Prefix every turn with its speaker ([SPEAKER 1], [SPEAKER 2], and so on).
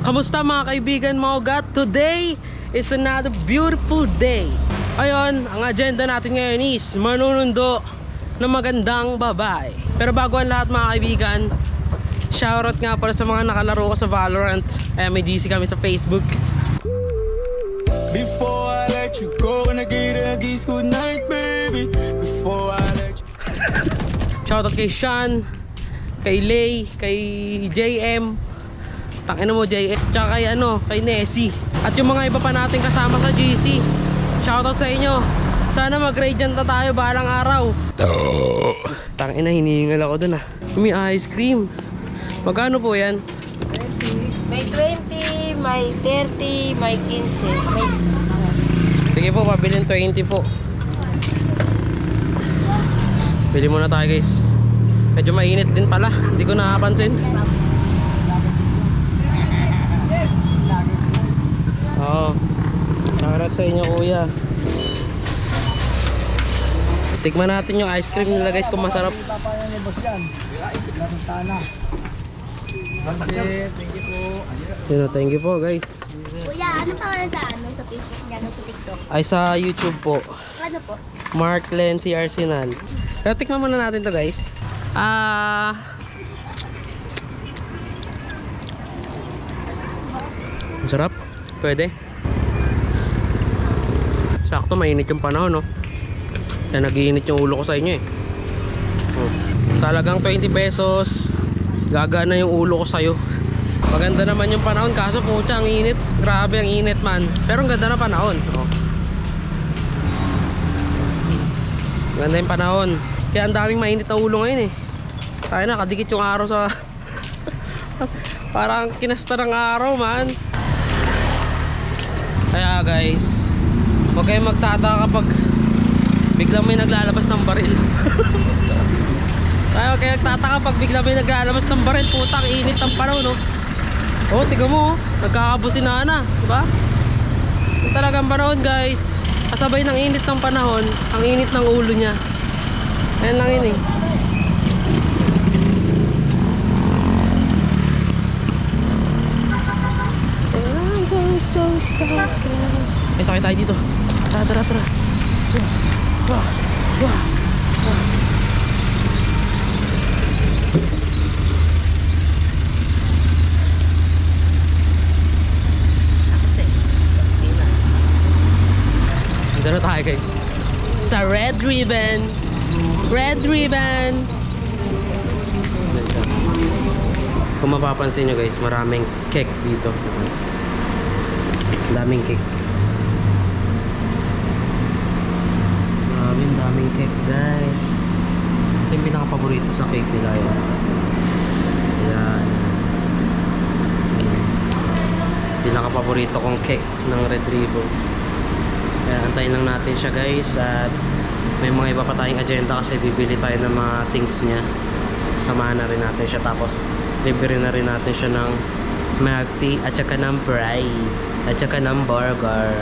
[SPEAKER 1] Kamusta mga kaibigan mga ugat? Today is another beautiful day. Ayun, ang agenda natin ngayon is manunundo ng magandang babae. Pero bago ang lahat mga kaibigan, shoutout nga pala sa mga nakalaro ko sa Valorant. May GC kami sa Facebook.
[SPEAKER 2] Before I let you go, gonna get a kiss good night, baby. Before I let you...
[SPEAKER 1] Shoutout kay Sean, kay Lay, kay JM, tangina mo JM, tsaka kay Nessie. At yung mga iba pa natin kasama sa GC. Shoutout sa inyo. Sana mag-radiant na tayo balang araw. Tangina, hinihingal ako dun ah. May ice cream. Magkano po yan?
[SPEAKER 3] 20. May 20, may 30, may 15. May...
[SPEAKER 1] Sige po, pabilin 20 po. Bili muna tayo guys. Medyo mainit din pala, hindi ko nakapansin. Oo. Shoutout sa inyo kuya. Tikman natin yung ice cream nila guys kung masarap. Thank you po guys.
[SPEAKER 4] Kuya, ano pangalan sa Facebook niya, sa TikTok?
[SPEAKER 1] Ay sa YouTube po.
[SPEAKER 4] Ano po?
[SPEAKER 1] Mark Lency Arsenal. Pero tikman muna natin to guys. Sarap. Pwede. Sakto, mainit yung panahon, no? Kaya nag-iinit yung ulo ko sa inyo eh. Sa halagang 20 pesos, gagana yung ulo ko sa'yo. Maganda naman yung panahon, kaso pucha, ang init. Grabe ang init man. Pero ang ganda na panahon. Ganda yung panahon. Kaya ang daming mainit na ulo ngayon eh. Tayo na, kadikit yung araw sa... Parang kinasta ng araw man. Kaya guys, huwag kayong magtataka kapag biglang may naglalabas ng baril. Tayo huwag kayong magtataka kapag biglang may naglalabas ng baril. Putang init ng panahon, no? Oh, tiga mo, nagkakabusin na, diba? Yung talagang panahon guys, kasabay ng init ng panahon, ang init ng ulo niya. Ayan lang yun eh. So eh, sakit tayo dito. Tara. Wah.
[SPEAKER 3] Success.
[SPEAKER 1] Dito na tayo guys. Sa Red Ribbon. Kung mapapansin nyo guys, maraming cake dito. Daming cake. Daming cake guys. Ito yung pinaka-paborito sa cake nila yun. Ayan. Pinaka-paborito kong cake ng Red Ribbon. Kaya antayin lang natin siya guys. At may mga iba pa tayong agenda kasi bibili tayo ng mga things niya. Samahan na rin natin siya. Tapos libre na rin natin siya ng milk tea at saka ng fries at saka ng burger.